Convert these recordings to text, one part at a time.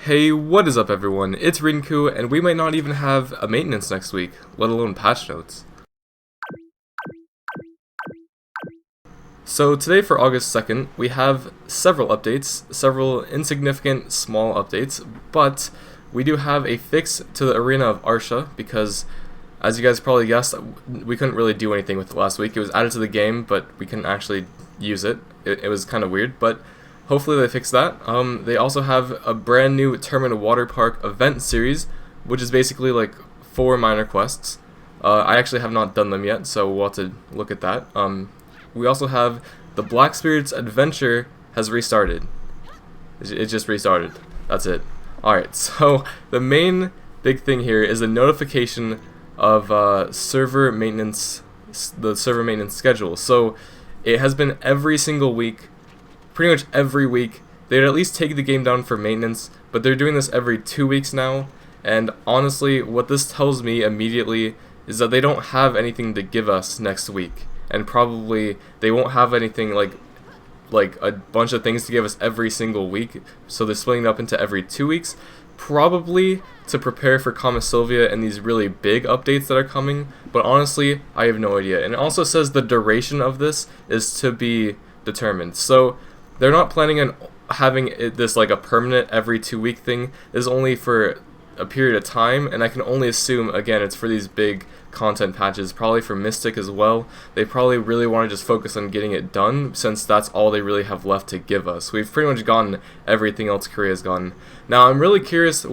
Hey, what is up everyone? It's Rinku, and we might not even have a maintenance next week, let alone patch notes. So today for August 2nd, we have several updates, several insignificant small updates, but we do have a fix to the Arena of Arsha because, as you guys probably guessed, we couldn't really do anything with it last week. It was added to the game, but we couldn't actually use it. It was kind of weird, but hopefully they fix that. They also have a brand new Tournament of Waterpark event series, which is basically like 4 minor quests. I actually have not done them yet, so we'll have to look at that. We also have the Black Spirit's Adventure has restarted. It just restarted. That's it. Alright, so the main big thing here is a notification of server maintenance, the server maintenance schedule. So it has been every single week, pretty much every week. They'd at least take the game down for maintenance, but they're doing this every 2 weeks now. And honestly, what this tells me immediately is that they don't have anything to give us next week. And probably they won't have anything like a bunch of things to give us every single week, so they're splitting it up into every 2 weeks, probably to prepare for Kama Sylvia and these really big updates that are coming, but honestly, I have no idea. And it also says the duration of this is to be determined, so they're not planning on having this like a permanent every 2 week thing. This is only for a period of time, and I can only assume, again, it's for these big content patches, probably for Mystic as well. They probably really want to just focus on getting it done, since that's all they really have left to give us. We've pretty much gotten everything else Korea's gotten. Now, I'm really curious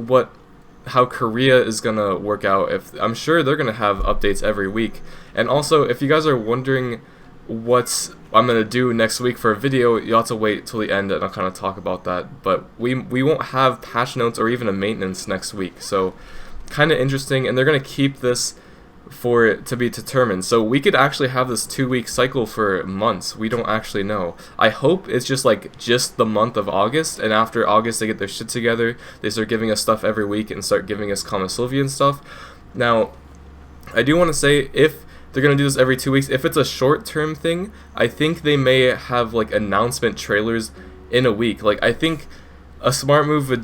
how Korea is gonna work out. I'm sure they're gonna have updates every week. And also, if you guys are wondering what I'm gonna do next week for a video, you'll have to wait till the end and I'll kind of talk about that. But we won't have patch notes or even a maintenance next week, so kind of interesting. And they're gonna keep this for it to be determined, so we could actually have this 2-week cycle for months. We don't actually know. I hope it's just the month of August, and after August they get their shit together, they start giving us stuff every week and start giving us Kama Sylvia and stuff. Now, I do want to say, if they're going to do this every 2 weeks, if it's a short-term thing, I think they may have like announcement trailers in a week. Like, I think a smart move to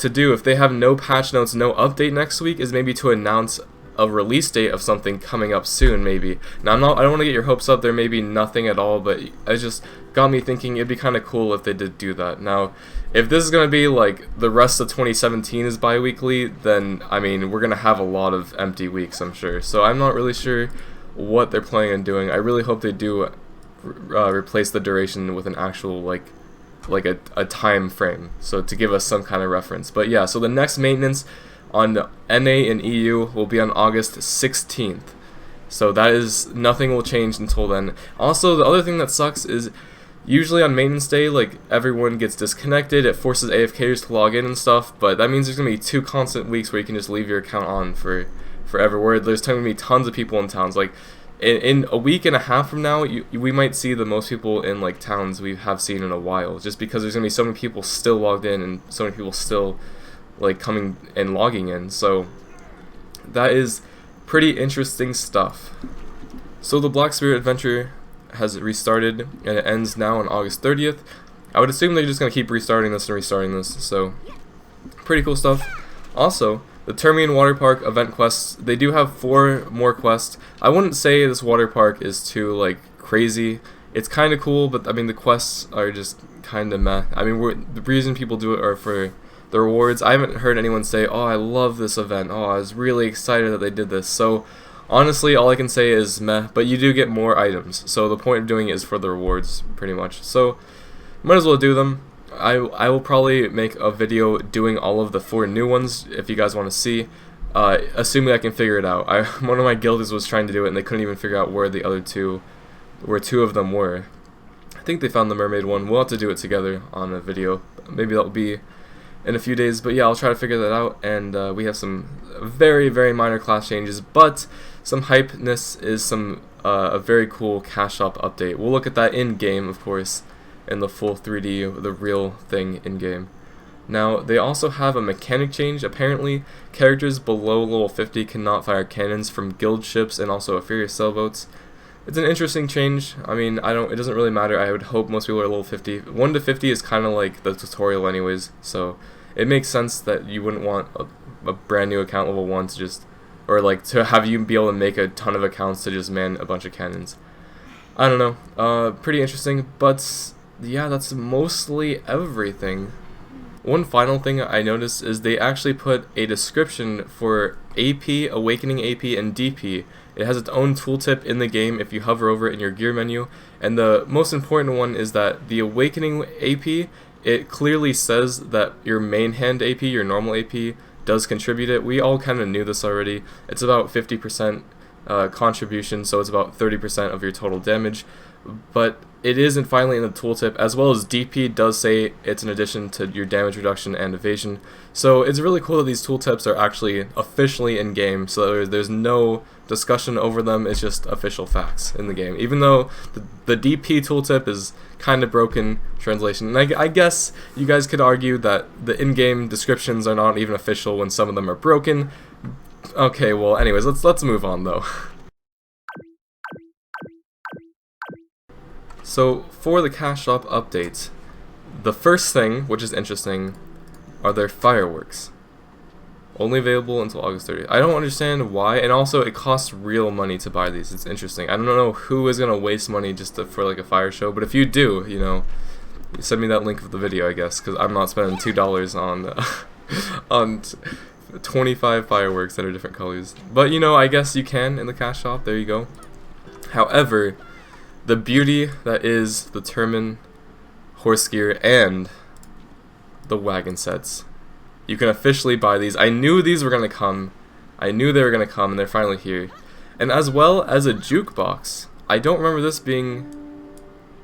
do if they have no patch notes, no update next week, is maybe to announce a release date of something coming up soon, maybe. Now, I don't want to get your hopes up. There may be nothing at all, but it just got me thinking it'd be kind of cool if they did do that. Now, if this is going to be like the rest of 2017 is bi-weekly, then, I mean, we're going to have a lot of empty weeks, I'm sure. So I'm not really sure what they're planning on doing. I really hope they do replace the duration with an actual, like a time frame, so to give us some kind of reference. But yeah, so the next maintenance on NA and EU will be on August 16th. So that is, nothing will change until then. Also, the other thing that sucks is usually on maintenance day, like, everyone gets disconnected, it forces AFKers to log in and stuff, but that means there's going to be 2 constant weeks where you can just leave your account on for forever, where there's going to be tons of people in towns. Like, in a week and a half from now, we might see the most people in like towns we have seen in a while, just because there's going to be so many people still logged in and so many people still like coming and logging in. So that is pretty interesting stuff. So the Black Spirit Adventure has restarted and it ends now on August 30th. I would assume they're just going to keep restarting this and restarting this, so pretty cool stuff. Also, the Termian Waterpark event quests, they do have 4 more quests. I wouldn't say this water park is too like crazy. It's kind of cool, but I mean the quests are just kind of meh. I mean, the reason people do it are for the rewards. I haven't heard anyone say, oh, I love this event, oh, I was really excited that they did this. So honestly, all I can say is meh, but you do get more items, so the point of doing it is for the rewards, pretty much. So might as well do them. I will probably make a video doing all of the 4 new ones if you guys want to see, assuming I can figure it out. One of my guildies was trying to do it and they couldn't even figure out where the other 2 of them were. I think they found the mermaid one. We'll have to do it together on a video. Maybe that'll be in a few days, but yeah, I'll try to figure that out. And we have some very, very minor class changes, but some hypeness is a very cool cash shop update. We'll look at that in game, of course, in the full 3D, the real thing in game. Now, they also have a mechanic change. Apparently, characters below level 50 cannot fire cannons from guild ships and also inferior sailboats. It's an interesting change. I mean, it doesn't really matter. I would hope most people are level 50. 1 to 50 is kind of like the tutorial anyways, so it makes sense that you wouldn't want a brand new account level 1 to just, or like to have you be able to make a ton of accounts to just man a bunch of cannons. I don't know, pretty interesting, but yeah, that's mostly everything. One final thing I noticed is they actually put a description for AP, Awakening AP, and DP. It has its own tooltip in the game if you hover over it in your gear menu, and the most important one is that the Awakening AP, it clearly says that your main hand AP, your normal AP, does contribute it. We all kind of knew this already. It's about 50% contribution, so it's about 30% of your total damage, but it isn't finally in the tooltip, as well as DP does say it's an addition to your damage reduction and evasion. So it's really cool that these tooltips are actually officially in game, so there's no discussion over them, it's just official facts in the game. Even though the DP tooltip is kind of broken translation, and I guess you guys could argue that the in-game descriptions are not even official when some of them are broken. Okay, well anyways, let's move on though. So, for the cash shop update, the first thing, which is interesting, are their fireworks. Only available until August 30th. I don't understand why, and also it costs real money to buy these. It's interesting. I don't know who is going to waste money just for like a fire show, but if you do, you know, send me that link of the video, I guess, because I'm not spending $2 on, on 25 fireworks that are different colors. But, you know, I guess you can in the cash shop. There you go. However, the beauty that is the Turman, horse gear, and the wagon sets. You can officially buy these. I knew these were going to come. I knew they were going to come, and they're finally here. And as well as a jukebox. I don't remember this being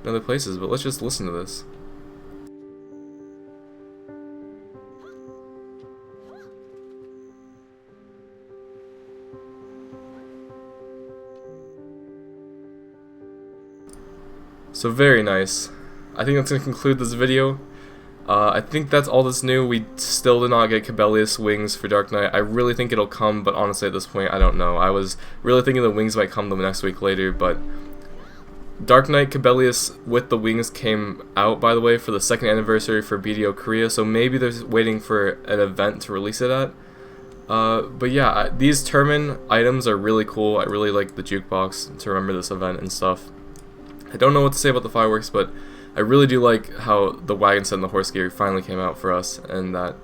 in other places, but let's just listen to this. So very nice. I think that's going to conclude this video. I think that's all that's new. We still did not get Cabelius wings for Dark Knight. I really think it'll come, but honestly at this point I don't know. I was really thinking the wings might come the next week later, but Dark Knight Cabelius with the wings came out, by the way, for the 2nd anniversary for BDO Korea, so maybe they're waiting for an event to release it at. But yeah, these Turman items are really cool. I really like the jukebox to remember this event and stuff. I don't know what to say about the fireworks, but I really do like how the wagon set and the horse gear finally came out for us, and that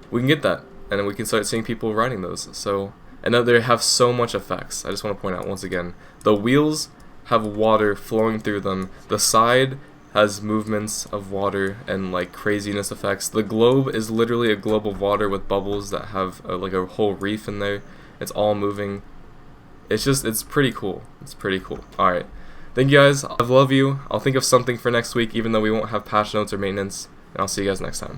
we can get that, and we can start seeing people riding those. So, and that they have so much effects. I just want to point out once again, the wheels have water flowing through them. The side has movements of water and like craziness effects. The globe is literally a globe of water with bubbles that have like a whole reef in there. It's all moving. It's pretty cool. It's pretty cool. All right. Thank you guys, I love you. I'll think of something for next week even though we won't have patch notes or maintenance, and I'll see you guys next time.